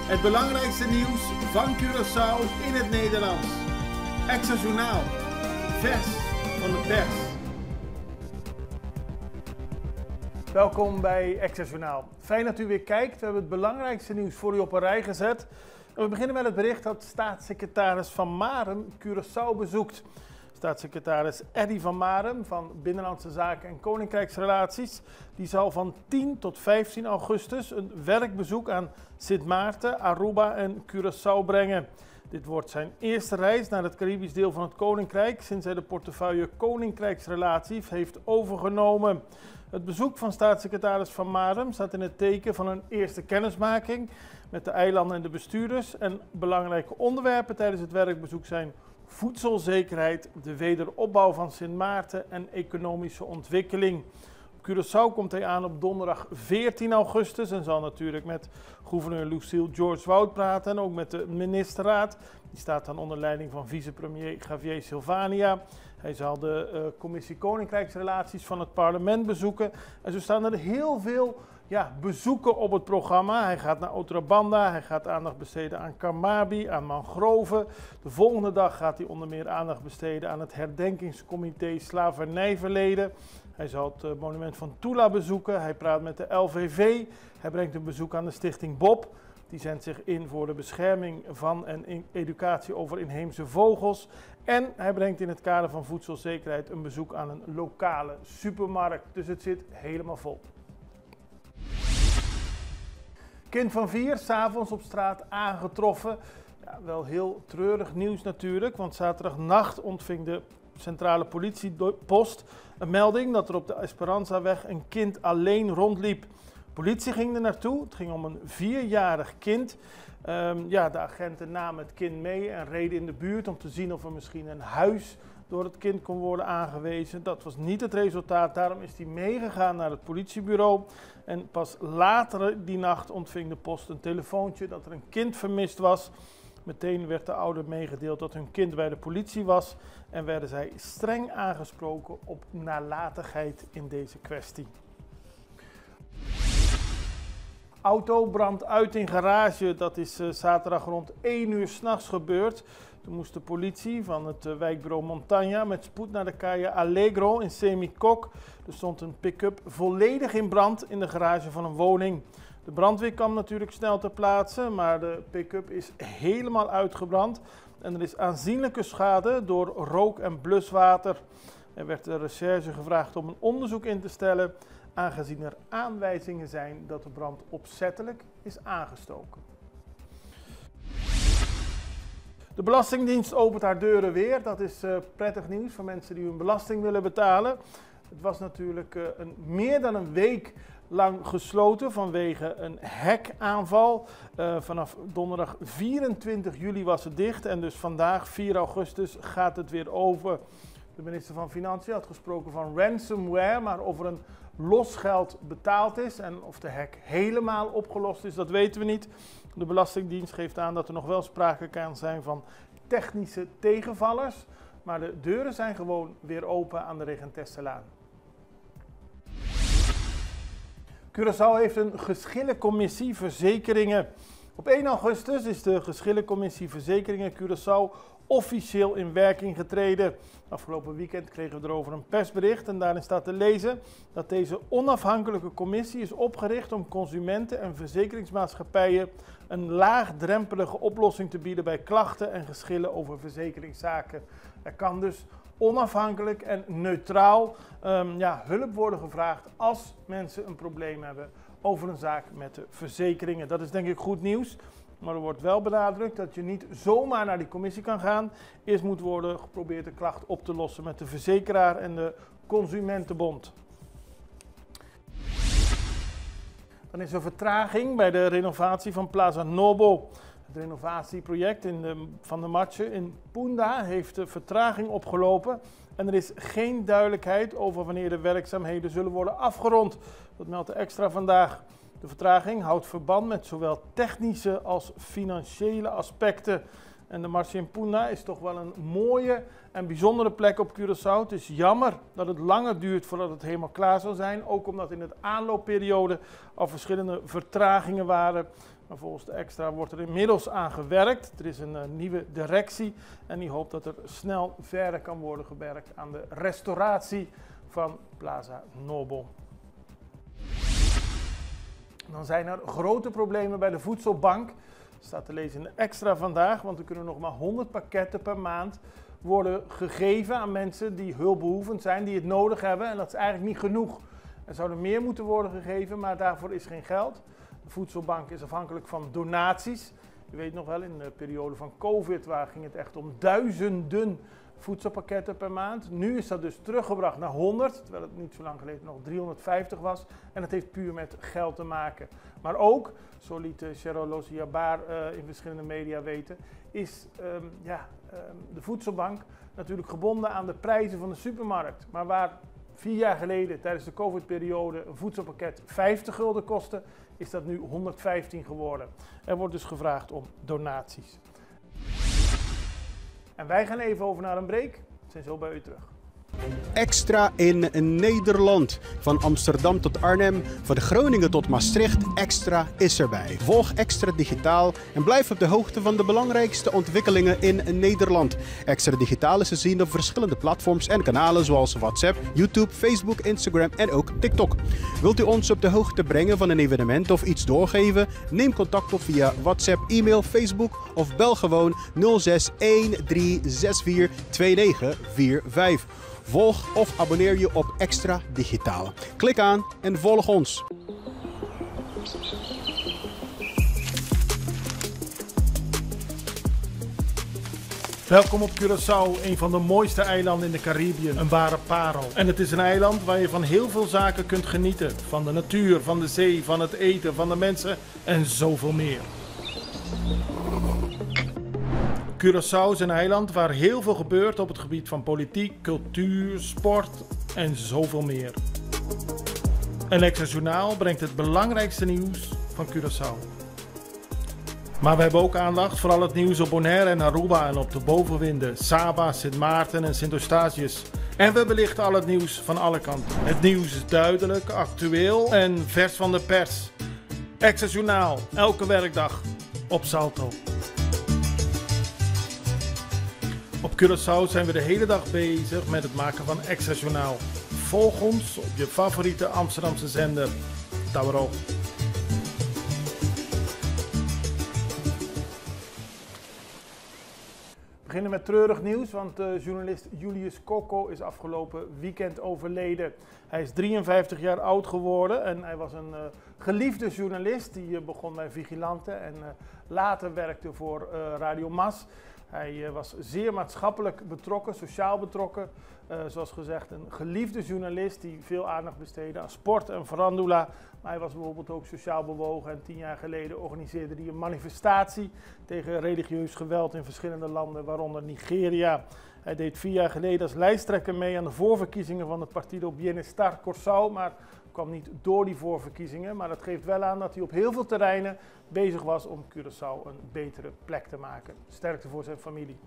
Het belangrijkste nieuws van Curaçao in het Nederlands. Extra Journaal. Vers van de pers. Welkom bij Extra Journaal. Fijn dat u weer kijkt. We hebben het belangrijkste nieuws voor u op een rij gezet. En we beginnen met het bericht dat staatssecretaris Van Marem Curaçao bezoekt. Staatssecretaris Eddy Van Marem van Binnenlandse Zaken en Koninkrijksrelaties, die zal van 10 tot 15 augustus een werkbezoek aan Sint Maarten, Aruba en Curaçao brengen. Dit wordt zijn eerste reis naar het Caribisch deel van het Koninkrijk sinds hij de portefeuille Koninkrijksrelaties heeft overgenomen. Het bezoek van staatssecretaris Van Marem staat in het teken van een eerste kennismaking met de eilanden en de bestuurders. En belangrijke onderwerpen tijdens het werkbezoek zijn voedselzekerheid, de wederopbouw van Sint Maarten en economische ontwikkeling. Op Curaçao komt hij aan op donderdag 14 augustus en zal natuurlijk met gouverneur Lucille George Wout praten en ook met de ministerraad. Die staat dan onder leiding van vicepremier Javier Silvania. Hij zal de commissie Koninkrijksrelaties van het parlement bezoeken. En zo staan er heel veel bezoeken op het programma. Hij gaat naar Otrabanda, hij gaat aandacht besteden aan Kamabi, aan mangroven. De volgende dag gaat hij onder meer aandacht besteden aan het herdenkingscomité Slavernijverleden. Hij zal het monument van Tula bezoeken, hij praat met de LVV, hij brengt een bezoek aan de stichting Bob. Die zendt zich in voor de bescherming van en educatie over inheemse vogels. En hij brengt in het kader van voedselzekerheid een bezoek aan een lokale supermarkt. Dus het zit helemaal vol. Kind van 4, 's avonds op straat aangetroffen. Ja, wel heel treurig nieuws natuurlijk, want zaterdagnacht ontving de centrale politiepost een melding dat er op de Esperanzaweg een kind alleen rondliep. Politie ging er naartoe, het ging om een 4-jarig kind. De agenten namen het kind mee en reden in de buurt om te zien of er misschien een huis door het kind kon worden aangewezen. Dat was niet het resultaat, daarom is hij meegegaan naar het politiebureau. En pas later die nacht ontving de post een telefoontje dat er een kind vermist was. Meteen werd de ouder meegedeeld dat hun kind bij de politie was en werden zij streng aangesproken op nalatigheid in deze kwestie. Auto brandt uit in garage, dat is zaterdag rond 1 uur 's nachts gebeurd. Toen moest de politie van het wijkbureau Montaña met spoed naar de calle Allegro in Semikok. Er stond een pick-up volledig in brand in de garage van een woning. De brandweer kwam natuurlijk snel ter plaatse, maar de pick-up is helemaal uitgebrand. En er is aanzienlijke schade door rook en bluswater. Er werd de recherche gevraagd om een onderzoek in te stellen, aangezien er aanwijzingen zijn dat de brand opzettelijk is aangestoken. De Belastingdienst opent haar deuren weer. Dat is prettig nieuws voor mensen die hun belasting willen betalen. Het was natuurlijk meer dan een week lang gesloten vanwege een hackaanval. Vanaf donderdag 24 juli was het dicht en dus vandaag 4 augustus gaat het weer open. De minister van Financiën had gesproken van ransomware, maar of er een losgeld betaald is en of de hack helemaal opgelost is, dat weten we niet. De Belastingdienst geeft aan dat er nog wel sprake kan zijn van technische tegenvallers, maar de deuren zijn gewoon weer open aan de Regentesselaan. Curaçao heeft een geschillencommissie verzekeringen. Op 1 augustus is de geschillencommissie verzekeringen Curaçao officieel in werking getreden. Afgelopen weekend kregen we erover een persbericht en daarin staat te lezen dat deze onafhankelijke commissie is opgericht om consumenten en verzekeringsmaatschappijen een laagdrempelige oplossing te bieden bij klachten en geschillen over verzekeringszaken. Er kan dus onafhankelijk en neutraal hulp worden gevraagd als mensen een probleem hebben over een zaak met de verzekeringen. Dat is denk ik goed nieuws. Maar er wordt wel benadrukt dat je niet zomaar naar die commissie kan gaan. Eerst moet worden geprobeerd de klacht op te lossen met de verzekeraar en de Consumentenbond. Dan is er vertraging bij de renovatie van Plaza Nobo. Het renovatieproject van de Marche in Punda heeft de vertraging opgelopen. En er is geen duidelijkheid over wanneer de werkzaamheden zullen worden afgerond. Dat meldt de Extra vandaag. De vertraging houdt verband met zowel technische als financiële aspecten. En de Marcimpuna is toch wel een mooie en bijzondere plek op Curaçao. Het is jammer dat het langer duurt voordat het helemaal klaar zal zijn. Ook omdat in het aanloopperiode al verschillende vertragingen waren. Maar volgens de Extra wordt er inmiddels aan gewerkt. Er is een nieuwe directie en die hoopt dat er snel verder kan worden gewerkt aan de restauratie van Plaza Nobel. Dan zijn er grote problemen bij de voedselbank. Staat te lezen in de Extra vandaag, want er kunnen nog maar 100 pakketten per maand worden gegeven aan mensen die hulpbehoevend zijn, die het nodig hebben. En dat is eigenlijk niet genoeg. Er zouden meer moeten worden gegeven, maar daarvoor is geen geld. De voedselbank is afhankelijk van donaties. U weet nog wel, in de periode van COVID ging het echt om duizenden voedselpakketten per maand. Nu is dat dus teruggebracht naar 100, terwijl het niet zo lang geleden nog 350 was. En dat heeft puur met geld te maken. Maar ook, zo liet Cheryl Losiabar in verschillende media weten, is de voedselbank natuurlijk gebonden aan de prijzen van de supermarkt. Maar waar 4 jaar geleden tijdens de COVID-periode een voedselpakket 50 gulden kostte, is dat nu 115 geworden. Er wordt dus gevraagd om donaties. En wij gaan even over naar een break. We zijn zo bij u terug. Extra in Nederland. Van Amsterdam tot Arnhem, van Groningen tot Maastricht, Extra is erbij. Volg Extra Digitaal en blijf op de hoogte van de belangrijkste ontwikkelingen in Nederland. Extra Digitaal is te zien op verschillende platforms en kanalen zoals WhatsApp, YouTube, Facebook, Instagram en ook TikTok. Wilt u ons op de hoogte brengen van een evenement of iets doorgeven? Neem contact op via WhatsApp, e-mail, Facebook of bel gewoon 06 1364 2945. Volg of abonneer je op Extra Digitaal. Klik aan en volg ons. Welkom op Curaçao, een van de mooiste eilanden in de Caribiën, een ware parel. En het is een eiland waar je van heel veel zaken kunt genieten. Van de natuur, van de zee, van het eten, van de mensen en zoveel meer. Curaçao is een eiland waar heel veel gebeurt op het gebied van politiek, cultuur, sport en zoveel meer. En Extra Journaal brengt het belangrijkste nieuws van Curaçao. Maar we hebben ook aandacht voor al het nieuws op Bonaire en Aruba en op de bovenwinden, Saba, Sint Maarten en Sint Eustatius. En we belichten al het nieuws van alle kanten. Het nieuws is duidelijk, actueel en vers van de pers. Extra Journaal, elke werkdag op Salto. Op Curaçao zijn we de hele dag bezig met het maken van Extra Journaal. Volg ons op je favoriete Amsterdamse zender, Tauro. We beginnen met treurig nieuws, want journalist Julius Coco is afgelopen weekend overleden. Hij is 53 jaar oud geworden en hij was een geliefde journalist. Die begon bij Vigilante en later werkte voor Radio Mas. Hij was zeer maatschappelijk betrokken, sociaal betrokken. Zoals gezegd een geliefde journalist die veel aandacht besteedde aan sport en farandula. Maar hij was bijvoorbeeld ook sociaal bewogen en 10 jaar geleden organiseerde hij een manifestatie tegen religieus geweld in verschillende landen, waaronder Nigeria. Hij deed 4 jaar geleden als lijsttrekker mee aan de voorverkiezingen van het Partido Bienestar Curaçao, maar kwam niet door die voorverkiezingen. Maar dat geeft wel aan dat hij op heel veel terreinen bezig was om Curaçao een betere plek te maken. Sterkte voor zijn familie.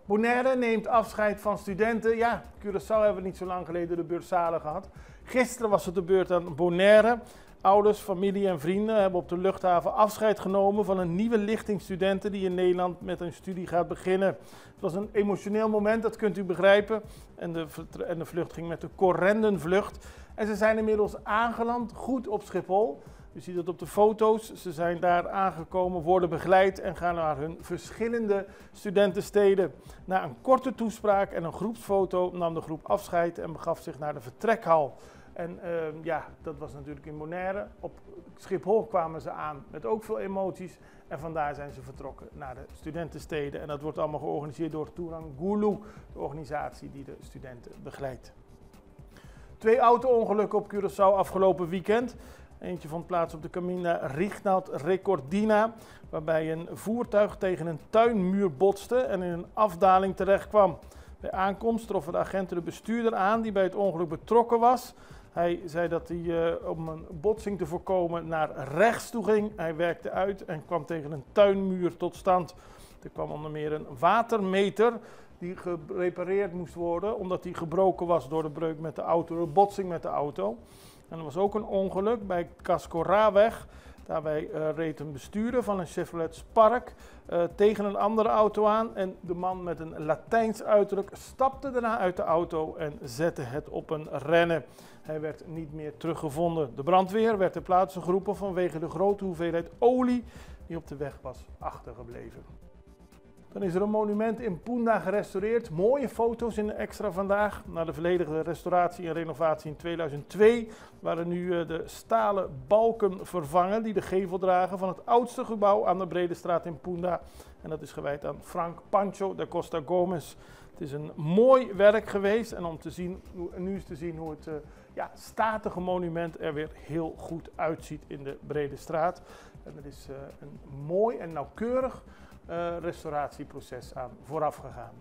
Bonaire neemt afscheid van studenten. Ja, Curaçao hebben we niet zo lang geleden de beurt Salem gehad. Gisteren was het de beurt aan Bonaire. Ouders, familie en vrienden hebben op de luchthaven afscheid genomen van een nieuwe lichting studenten die in Nederland met een studie gaat beginnen. Het was een emotioneel moment, dat kunt u begrijpen. En de vlucht ging met de Correndenvlucht. En ze zijn inmiddels aangeland, goed op Schiphol. U ziet het op de foto's. Ze zijn daar aangekomen, worden begeleid en gaan naar hun verschillende studentensteden. Na een korte toespraak en een groepsfoto nam de groep afscheid en begaf zich naar de vertrekhal. En dat was natuurlijk in Bonaire. Op Schiphol kwamen ze aan met ook veel emoties. En vandaar zijn ze vertrokken naar de studentensteden. En dat wordt allemaal georganiseerd door Turangulu, de organisatie die de studenten begeleidt. 2 auto-ongelukken op Curaçao afgelopen weekend. Eentje vond plaats op de Camina Rignald Recordina, waarbij een voertuig tegen een tuinmuur botste en in een afdaling terecht kwam. Bij aankomst troffen de agenten de bestuurder aan die bij het ongeluk betrokken was. Hij zei dat hij om een botsing te voorkomen naar rechts toe ging. Hij werkte uit en kwam tegen een tuinmuur tot stand. Er kwam onder meer een watermeter die gerepareerd moest worden omdat die gebroken was door de breuk met de auto, de botsing met de auto. En er was ook een ongeluk bij Cascoraweg. Daarbij reed een bestuurder van een Chevrolet Spark tegen een andere auto aan. En de man met een Latijns uiterlijk stapte daarna uit de auto en zette het op een rennen. Hij werd niet meer teruggevonden. De brandweer werd ter plaatse geroepen vanwege de grote hoeveelheid olie die op de weg was achtergebleven. Dan is er een monument in Punda gerestaureerd. Mooie foto's in de Extra vandaag. Na de volledige restauratie en renovatie in 2002 waren nu de stalen balken vervangen die de gevel dragen van het oudste gebouw aan de Bredestraat in Punda. En dat is gewijd aan Frank Pancho da Costa Gomes. Het is een mooi werk geweest en om te zien, nu is te zien hoe het statige monument er weer heel goed uitziet in de Bredestraat. En er is een mooi en nauwkeurig restauratieproces aan vooraf gegaan.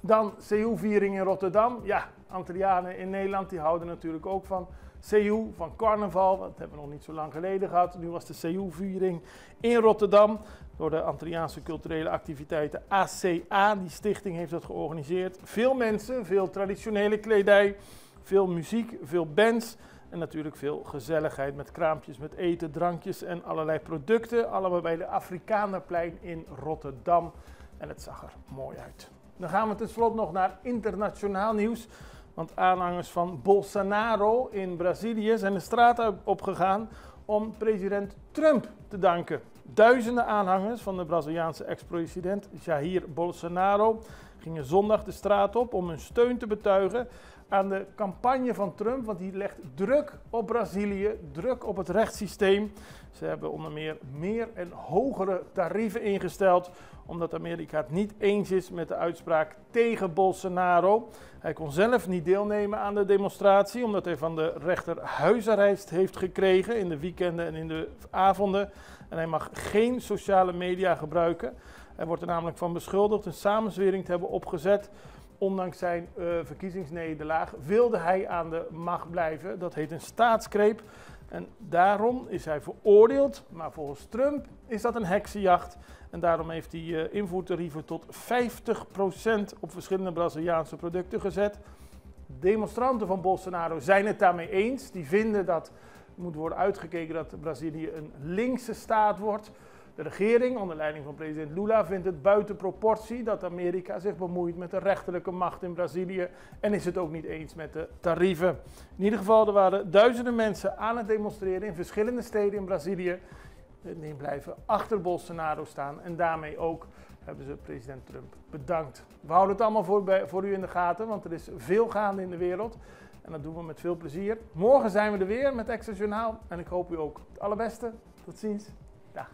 Dan CU-viering in Rotterdam. Ja, Antillianen in Nederland die houden natuurlijk ook van CU, van carnaval. Dat hebben we nog niet zo lang geleden gehad. Nu was de CU-viering in Rotterdam door de Antilliaanse culturele activiteiten ACA. Die stichting heeft dat georganiseerd. Veel mensen, veel traditionele kledij, veel muziek, veel bands. En natuurlijk veel gezelligheid met kraampjes, met eten, drankjes en allerlei producten. Allemaal bij de Afrikanerplein in Rotterdam. En het zag er mooi uit. Dan gaan we tenslotte nog naar internationaal nieuws. Want aanhangers van Bolsonaro in Brazilië zijn de straat opgegaan om president Trump te danken. Duizenden aanhangers van de Braziliaanse ex-president Jair Bolsonaro gingen zondag de straat op om hun steun te betuigen aan de campagne van Trump, want die legt druk op Brazilië, druk op het rechtssysteem. Ze hebben onder meer en hogere tarieven ingesteld, omdat Amerika het niet eens is met de uitspraak tegen Bolsonaro. Hij kon zelf niet deelnemen aan de demonstratie, omdat hij van de rechter huisarrest heeft gekregen in de weekenden en in de avonden. En hij mag geen sociale media gebruiken. Hij wordt er namelijk van beschuldigd een samenzwering te hebben opgezet. Ondanks zijn verkiezingsnederlaag wilde hij aan de macht blijven. Dat heet een staatsgreep. En daarom is hij veroordeeld. Maar volgens Trump is dat een heksenjacht. En daarom heeft hij invoertarieven tot 50% op verschillende Braziliaanse producten gezet. Demonstranten van Bolsonaro zijn het daarmee eens. Die vinden dat er moet worden uitgekeken dat Brazilië een linkse staat wordt. De regering, onder leiding van president Lula, vindt het buiten proportie dat Amerika zich bemoeit met de rechterlijke macht in Brazilië en is het ook niet eens met de tarieven. In ieder geval, er waren duizenden mensen aan het demonstreren in verschillende steden in Brazilië. Die blijven achter Bolsonaro staan en daarmee ook hebben ze president Trump bedankt. We houden het allemaal voor u in de gaten, want er is veel gaande in de wereld. En dat doen we met veel plezier. Morgen zijn we er weer met Extra Journaal en ik hoop u ook het allerbeste. Tot ziens. Dag.